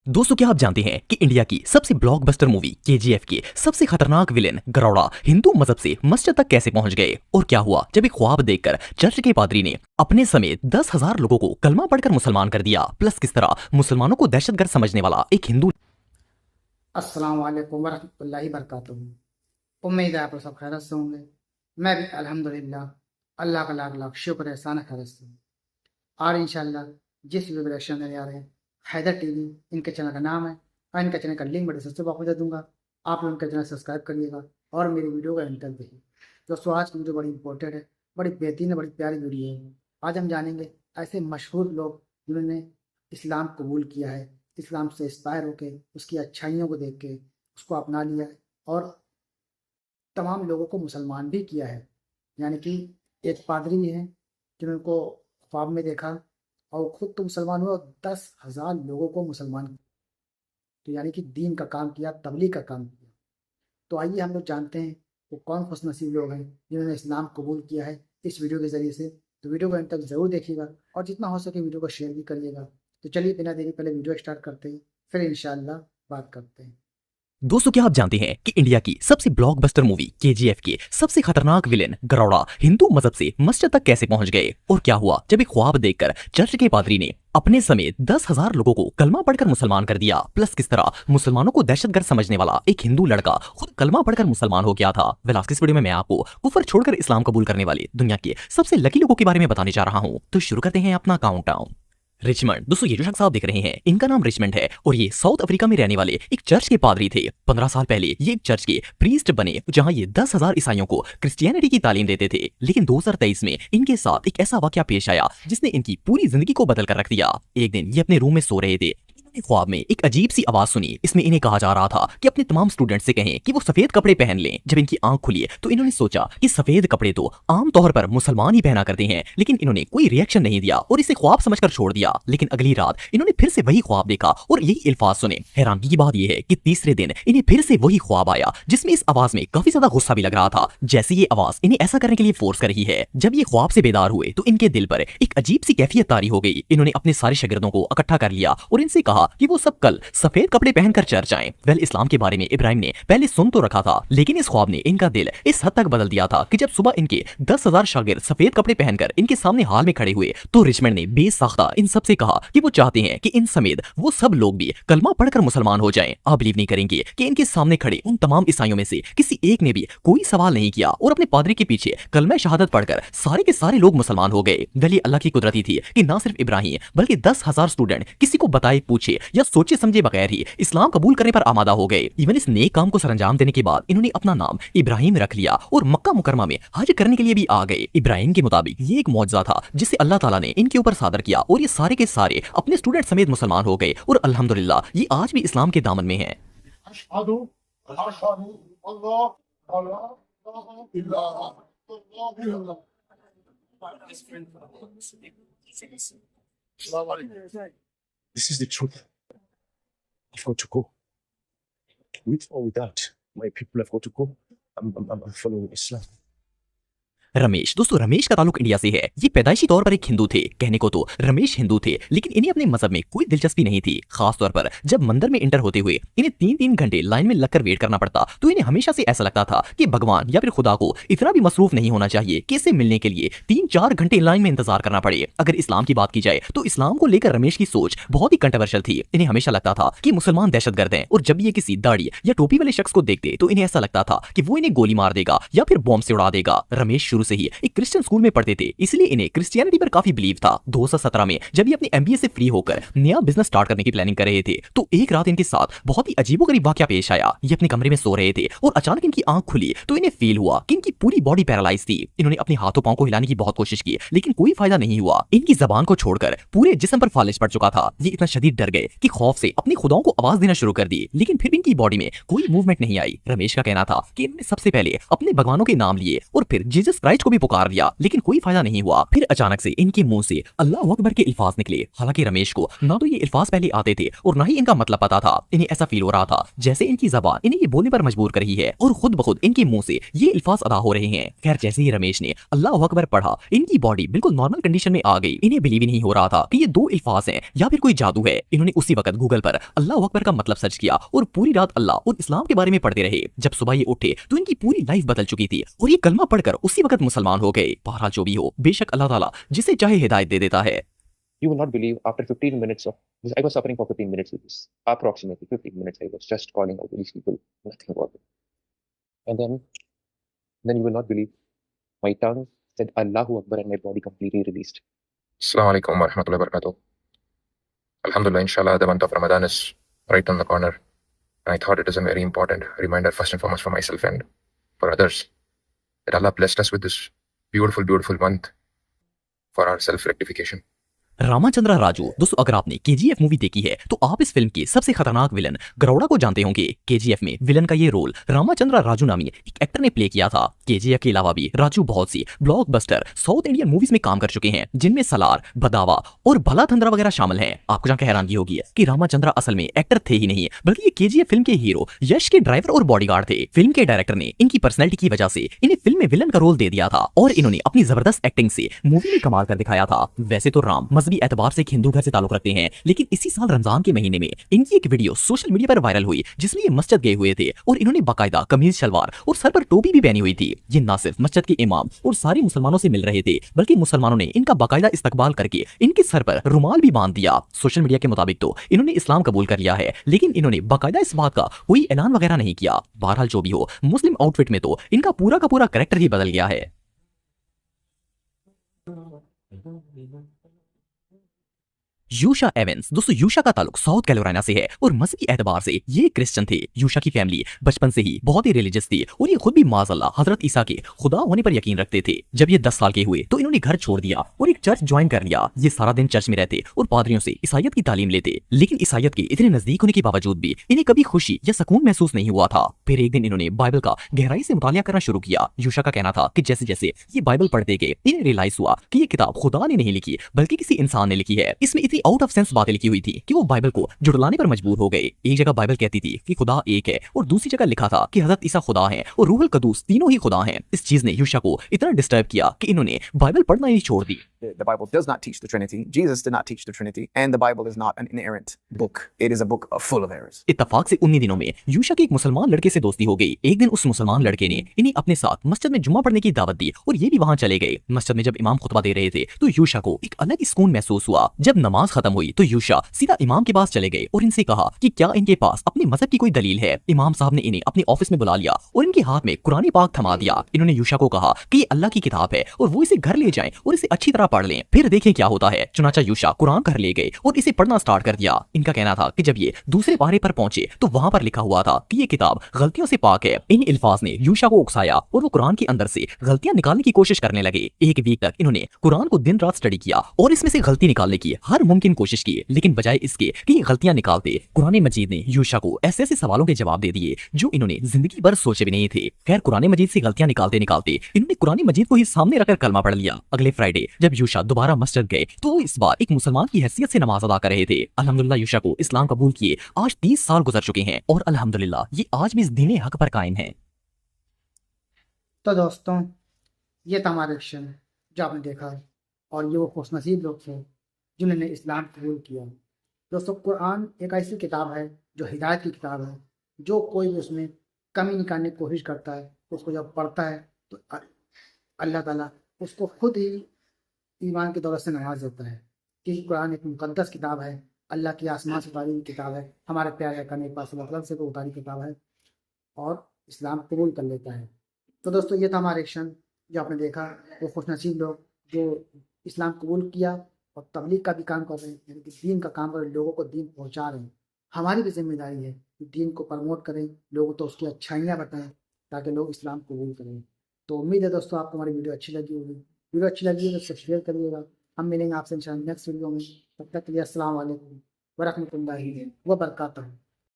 दोस्तों, क्या आप जानते हैं कि इंडिया की सबसे ब्लॉकबस्टर मूवी केजीएफ के सबसे खतरनाक विलेन गरौड़ा हिंदू मजहब से मस्जिद तक कैसे पहुंच गए और क्या हुआ जब एक ख्वाब देखकर चर्च के पादरी ने अपने समेत 10,000 लोगों को कलमा पढ़कर मुसलमान कर दिया। प्लस किस तरह मुसलमानों को दहशतगर्द समझने वाला एक हिंदू। अस्सलाम वालेकुम वरहमतुल्लाहि वबरकातुहू। उम्मीद है आप लोग सब खैरियत से होंगे। मैं भी अल्हम्दुलिल्लाह, अल्लाह का लाख लाख शुक्र एहसान है खैरियत से। और इंशाल्लाह जिस वीडियो रिएक्शन देने आ रहे हैं, हैदर टीवी इनके चैनल का नाम है और इनके चैनल का लिंक मैं डिस्क्रिप्शन बॉक्स में दे दूँगा। आप लोग इनका चैनल सब्सक्राइब करिएगा और मेरी वीडियो का एंड तक देखिए। दोस्तों, आज की वीडियो बड़ी इंपॉर्टेंट है, बड़ी बेहतरीन है, बड़ी प्यारी वीडियो है। आज हम जानेंगे ऐसे मशहूर लोग जिन्होंने इस्लाम कबूल किया है, इस्लाम से इंस्पायर होके उसकी अच्छाइयों को देख के उसको अपना लिया है और तमाम लोगों को मुसलमान भी किया है। यानी कि एक पादरी है जिन्होंने उनको ख्वाब में देखा और वो खुद तो मुसलमान हुआ और 10,000 लोगों को मुसलमान किया। तो यानी कि दीन का काम किया, तबलीग का काम किया। तो आइए हम लोग जानते हैं वो कौन खुशनसीब लोग हैं जिन्होंने इस्लाम कबूल किया है इस वीडियो के ज़रिए से। तो वीडियो को अंत तक ज़रूर देखिएगा और जितना हो सके वीडियो को शेयर भी करिएगा। तो चलिए बिना देरी पहले वीडियो स्टार्ट करते हैं, फिर इंशाअल्लाह बात करते हैं। दोस्तों, क्या आप जानते हैं कि इंडिया की सबसे ब्लॉकबस्टर मूवी केजीएफ के सबसे खतरनाक विलेन गरौड़ा हिंदू मजहब से मस्जिद तक कैसे पहुंच गए और क्या हुआ जब एक ख्वाब देखकर चर्च के पादरी ने अपने समेत 10,000 लोगों को कलमा पढ़कर मुसलमान कर दिया। प्लस किस तरह मुसलमानों को दहशतगर्द समझने वाला एक हिंदू लड़का खुद कलमा पढ़कर मुसलमान हो गया था। वेल, आज की इस वीडियो में मैं आपको कुफर छोड़कर इस्लाम कबूल करने वाले दुनिया के सबसे लकी लोगों के बारे में बताने जा रहा हूँ। तो शुरू करते हैं अपना काउंटडाउन। रिचमंड। दोस्तों, ये जो शख्स आप देख रहे हैं इनका नाम रिचमंड है और ये साउथ अफ्रीका में रहने वाले एक चर्च के पादरी थे। 15 साल पहले ये एक चर्च के प्रीस्ट बने जहां ये 10,000 ईसाइयों को क्रिश्चियनिटी की तालीम देते थे। लेकिन 2023 में इनके साथ एक ऐसा वाकया पेश आया जिसने इनकी पूरी जिंदगी को बदल कर रख दिया। एक दिन ये अपने रूम में सो रहे थे, ख्वाब में एक अजीब सी आवाज सुनी। इसमें इन्हें कहा जा रहा था कि अपने तमाम स्टूडेंट से कहें कि वो सफेद कपड़े पहन लें। जब इनकी आंख खुली तो इन्होंने सोचा कि सफेद कपड़े तो आम तौर पर मुसलमान ही पहना करते हैं, लेकिन इन्होंने कोई रिएक्शन नहीं दिया और इसे ख्वाब समझकर छोड़ दिया। लेकिन अगली रात इन्होंने फिर से वही ख्वाब देखा और यही अल्फाज सुने। हैरानगी की बात यह है कि तीसरे दिन इन्हें फिर से वही ख्वाब आया जिसमें इस आवाज में काफी ज्यादा गुस्सा भी लग रहा था, जैसे ये आवाज इन्हें ऐसा करने के लिए फोर्स कर रही है। जब ये ख्वाब से बेदार हुए तो इनके दिल पर एक अजीब सी कैफियत तारी हो गई। इन्होंने अपने सारे शागिर्दों को इकट्ठा कर लिया और इनसे कहा कि वो सब कल सफेद कपड़े पहनकर चर्च आएं। वेल, इस्लाम के बारे में इब्राहिम ने पहले सुन तो रखा था, लेकिन इस ख्वाब ने इनका दिल इस हद तक बदल दिया था कि जब सुबह इनके 10,000 शागिर्द सफेद कपड़े पहनकर इनके सामने हाल में खड़े हुए तो रिचमंड ने बेसाख्ता इन सबसे कहा कि वो चाहते हैं कि इन समेत वो सब लोग भी कलमा पढ़कर मुसलमान हो जाएं। आप बिलीव नहीं करेंगे कि इनके सामने खड़े उन तमाम ईसाइयों में से किसी एक ने भी कोई सवाल नहीं किया और अपने पादरी के पीछे कलमा शहादत पढ़कर सारे के सारे लोग मुसलमान हो गए। वेल, ये अल्लाह की कुदरती थी कि ना सिर्फ इब्राहिम बल्कि 10,000 स्टूडेंट किसी को बताए पूछे या सोचे समझे बगैर ही इस्लाम कबूल करने पर आमादा हो गए। इवन इस नेक काम को सरंजाम देने के बाद इन्होंने अपना नाम इब्राहिम रख लिया और मक्का मुकरमा में हज करने के लिए भी आ गए। इब्राहिम के मुताबिक ये एक मौजज़ा था जिसे अल्लाह ताला ने इनके ऊपर सादर किया और ये सारे के सारे अपने स्टूडेंट समेत मुसलमान हो गए और अल्हम्दुलिल्लाह ये आज भी इस्लाम के दामन में है। अशहदु अशहदु अल्लाह अल्लाह इल्ला This is the truth. I've got to go. With or without, my people have got to go. I'm following Islam. Ramesh. दोस्तों, रमेश का ताल्लुक इंडिया से है। ये पैदाइशी तौर पर एक हिंदू थे। कहने को तो रमेश हिंदू थे, लेकिन इन्हें अपने मजहब में कोई दिलचस्पी नहीं थी। खास तौर पर जब मंदिर में इंटर होते हुए इन्हें 3-3 घंटे लाइन में लगकर वेट करना पड़ता तो इन्हें हमेशा से ऐसा लगता था कि भगवान या फिर खुदा को इतना भी मसरूफ नहीं होना चाहिए कि इससे मिलने के लिए 3-4 घंटे लाइन में इंतजार करना पड़े। अगर इस्लाम की बात की जाए तो इस्लाम को लेकर रमेश की सोच बहुत ही कंट्रोवर्शियल थी। इन्हें हमेशा लगता था कि मुसलमान दहशतगर्द हैं और जब ये किसी दाढ़ी या टोपी वाले शख्स को देखते तो इन्हें ऐसा लगता था कि वो इन्हें गोली मार देगा या फिर बॉम्ब से उड़ा देगा। रमेश शुरू से ही एक क्रिश्चियन स्कूल में पढ़ते थे, इसलिए इन्हें क्रिश्चियनिटी पर काफी बिलीव था। 2017 में जब ये अपने एमबीए से फ्री होकर नया बिजनेस स्टार्ट करने की प्लानिंग कर रहे थे तो एक रात इनके साथ बहुत ही अजीबोगरीब वाकया पेश आया। ये अपने कमरे में सो रहे थे और अचानक इनकी आंख खुली तो इन्हें फील हुआ कि इनकी पूरी बॉडी पैरालाइज थी। इन्होंने अपने हाथों पांव को हिलाने की बहुत कोशिश की, लेकिन कोई फायदा नहीं हुआ। इनकी जबान को छोड़कर पूरे जिस्म पर फालिज पड़ चुका था। ये इतना शदीद डर गए कि खौफ से अपनी खुदाओं को आवाज देना शुरू कर दी, लेकिन फिर भी इनकी बॉडी में कोई मूवमेंट नहीं आई। रमेश का कहना था कि इन्होंने सबसे पहले अपने भगवानों के नाम लिए और फिर जीसस राइट को भी पुकार दिया, लेकिन कोई फायदा नहीं हुआ। फिर अचानक से इनके मुंह से अल्लाह अकबर के अल्फाज निकले। हालांकि रमेश को ना तो ये अल्फाज पहले आते थे और ना ही इनका मतलब पता था। इन्हें ऐसा फील हो रहा था जैसे इनकी ज़बान इन्हें ये बोलने पर मजबूर कर रही है और खुद ब खुद इनके मुंह से ये अल्फाज अदा हो रहे हैं। खैर, जैसे ही रमेश ने अल्लाह अकबर पढ़ा, इनकी बॉडी बिल्कुल नॉर्मल कंडीशन में आ गई। इन्हें बिलीव ही नहीं हो रहा था कि ये दो अल्फाज हैं या फिर कोई जादू है। इन्होंने उसी वक्त गूगल पर अल्लाह अकबर का मतलब सर्च किया और पूरी रात अल्लाह और इस्लाम के बारे में पढ़ते रहे। जब सुबह ये उठे तो इनकी पूरी लाइफ बदल चुकी थी और ये कलमा पढ़कर उसी वक्त मुसलमान हो गए। बहरहाल जो भी हो, बेशक अल्लाह ताला जिसे चाहे हिदायत दे देता है। You will not believe, after 15 minutes of this, I was suffering for 15 minutes with this. Approximately 15 minutes, I was just calling out to these people, nothing about it. And then you will not believe, my tongue said Allahu Akbar and my body completely released. Assalamu alaikum wa rahmatullahi wa barakatuh. Alhamdulillah, inshallah, the month of Ramadan is right on the corner. And I thought it is a very important reminder, first and foremost, for myself and for others, that Allah blessed us with this beautiful, beautiful month for our self-rectification. Ramachandra Raju. दोस्तों, अगर आपने KGF movie देखी है तो आप इस film के सबसे खतरनाक विलन गरौड़ा को जानते होंगे। केजीएफ में विलन का ये रोल रामाचंद्र राजू नामी एक एक्टर ने प्ले किया था। केजीएफ के अलावा भी राजू बहुत सी ब्लॉकबस्टर साउथ इंडियन मूवीज में काम कर चुके हैं, जिनमें सलार, बदावा और भला थंद्रा वगैरह शामिल हैं। आपको जानकर हैरानगी होगी कि रामाचंद्र असल में एक्टर थे ही नहीं, बल्कि ये केजीएफ फिल्म के हीरो यश के ड्राइवर और बॉडीगार्ड थे। फिल्म के डायरेक्टर ने इनकी पर्सनैलिटी की वजह से इन्हें फिल्म में विलन का रोल दे दिया था और इन्होंने अपनी जबरदस्त एक्टिंग से मूवी में कमाल कर दिखाया था। वैसे तो राम मजहबी एतबार से हिंदू घर से ताल्लुक रखते हैं, लेकिन इसी साल रमजान के महीने में इनकी एक वीडियो सोशल मीडिया पर वायरल हुई, जिसमें ये मस्जिद गए हुए थे और इन्होंने बाकायदा कमीज शलवार और सर पर टोपी भी पहनी हुई थी। ये ना सिर्फ मस्जिद के इमाम और सारे मुसलमानों से मिल रहे थे, बल्कि मुसलमानों ने इनका बाकायदा इस्तकबाल करके इनके सर पर रुमाल भी बांध दिया। सोशल मीडिया के मुताबिक तो इन्होंने इस्लाम कबूल कर लिया है, लेकिन इन्होंने बाकायदा इस बात का कोई ऐलान वगैरह नहीं किया। बहरहाल जो भी हो, मुस्लिम आउटफिट में तो इनका पूरा का पूरा कैरेक्टर ही बदल गया है। यूशा एवेंस। दोस्तों, यूशा का ताल्लुक साउथ कैरोलिना से है और मजहबी एतबार से ये क्रिश्चियन थे। यूशा की फैमिली बचपन से ही बहुत ही रिलीजियस थी और ये खुद भी माज़अल्लाह हजरत ईसा के खुदा होने पर यकीन रखते थे। जब ये 10 साल के हुए तो इन्होंने घर छोड़ दिया और एक चर्च ज्वाइन कर लिया। ये सारा दिन चर्च में रहते और पादरियों से ईसाइयत की तालीम लेते, लेकिन ईसाइयत के इतने नजदीक होने के बावजूद भी इन्हें कभी खुशी या सुकून महसूस नहीं हुआ था। फिर एक दिन इन्होंने बाइबल का गहराई से मुतालिया करना शुरू किया। यूशा का कहना था कि जैसे जैसे ये बाइबल पढ़ते गए, इन्हें रियलाइज हुआ कि ये किताब खुदा ने नहीं लिखी, बल्कि किसी इंसान ने लिखी है। इसमें इतनी आउट ऑफ सेंस बातें लिखी हुई थी कि वो बाइबल को जुड़लाने पर मजबूर हो गए। एक जगह बाइबल कहती थी कि खुदा एक है और दूसरी जगह लिखा था कि हजरत ईसा खुदा है और रूहुल कदूस तीनों ही खुदा हैं। इस चीज ने यूशा को इतना डिस्टर्ब किया कि इन्होंने बाइबल पढ़ना ही छोड़ दी। The Bible does not teach the Trinity. Jesus did not teach the Trinity. And the Bible is not an inerrant book. It is a book full of errors. इत्तफाक से उन्हीं दिनों में यूशा के एक मुसलमान लड़के से दोस्ती हो गई। एक दिन उस मुसलमान लड़के ने इन्हें अपने साथ मस्जिद में जुम्मा पढ़ने की दावत दी और ये भी वहां चले गए। मस्जिद में जब इमाम खुतबा दे रहे थे तो यूशा को एक अलग सुकून महसूस हुआ। जब नमाज खत्म हुई तो यूशा सीधा इमाम के पास चले गए और इनसे कहा कि क्या इनके पास अपने मजहब की कोई दलील है। इमाम साहब ने इन्हें अपने ऑफिस में बुला लिया और इनके हाथ में कुरान पाक थमा दिया। इन्होंने यूशा को कहा कि ये अल्लाह की किताब है और वो इसे घर ले जाएं और इसे अच्छी तरह पढ़ लें, फिर देखें क्या होता है। चुनाचा यूशा कुरान घर ले गए और इसे पढ़ना स्टार्ट कर दिया। इनका कहना था कि जब ये दूसरे पारे पर पहुंचे तो वहां पर लिखा हुआ था कि ये किताब गलतियों से पाक है। इन अल्फाज ने यूशा को उकसाया और वो कुरान के अंदर से गलतियां निकालने की कोशिश करने लगे। एक वीक तक इन्होंने कुरान को दिन रात स्टडी किया और इसमें से गलती निकालने की हर मुमकिन कोशिश की, लेकिन बजाय इसके कि ये गलतियां निकालते, कुरान मजीद ने यूशा को ऐसे ऐसे सवालों के जवाब दे दिए जो इन्होंने जिंदगी भर सोचे भी नहीं थे। खैर, कुरान मजीद से गलतियां निकालते निकालते इन्होंने कुरान मजीद को ही सामने रखकर कलमा पढ़ लिया। अगले फ्राइडे जब यूशा दोबारा मस्जिद गए तो वो इस बार एक मुसलमान की हैसियत से नमाज अदा कर रहे थे। अल्हम्दुलिल्लाह यूशा को इस्लाम कबूल किए आज 30 साल गुजर चुके हैं और अल्हम्दुलिल्लाह ये आज भी इस दीन हक पर कायम है। तो दोस्तों, ये था हमारा एक्शन जो आपने देखा, और ये वो खुशनसीब लोग थे जिन्होंने इस्लाम कबूल किया। दोस्तों, कुरान एक ऐसी किताब है जो हिदायत की किताब है। जो कोई भी उसमें कमी निकालने की कोशिश करता है, उसको जब पढ़ता है तो अल्लाह ताला उसको खुद ही ईमान की दौलत से नवाज देता है। क्योंकि कुरान एक मुकद्दस किताब है, अल्लाह की आसमान से उतारी हुई किताब है, हमारे प्यारे आका ने पास मतलब से तो उतारी किताब है और इस्लाम कबूल कर लेता है। तो दोस्तों, ये था हमारा एक्शन जो आपने देखा। वो खुशनसीब लोग जो इस्लाम कबूल किया और तबलीग का भी काम कर रहे हैं, यानी कि दीन का काम कर रहे हैं, लोगों को दीन पहुंचा रहे हैं। हमारी भी जिम्मेदारी है कि दीन को प्रमोट करें, लोगों को उसकी अच्छाइयाँ बताएं ताकि लोग इस्लाम कबूल करें। तो उम्मीद है दोस्तों आपको हमारी वीडियो अच्छी लगी होगी। वीडियो अच्छी लगी है तो शेयर करिएगा। हम मिलेंगे आपसे इंशाल्लाह नेक्स्ट वीडियो में। तब तक के लिए अस्सलाम वालेकुम व रहमतुल्लाहि व बरकातहू।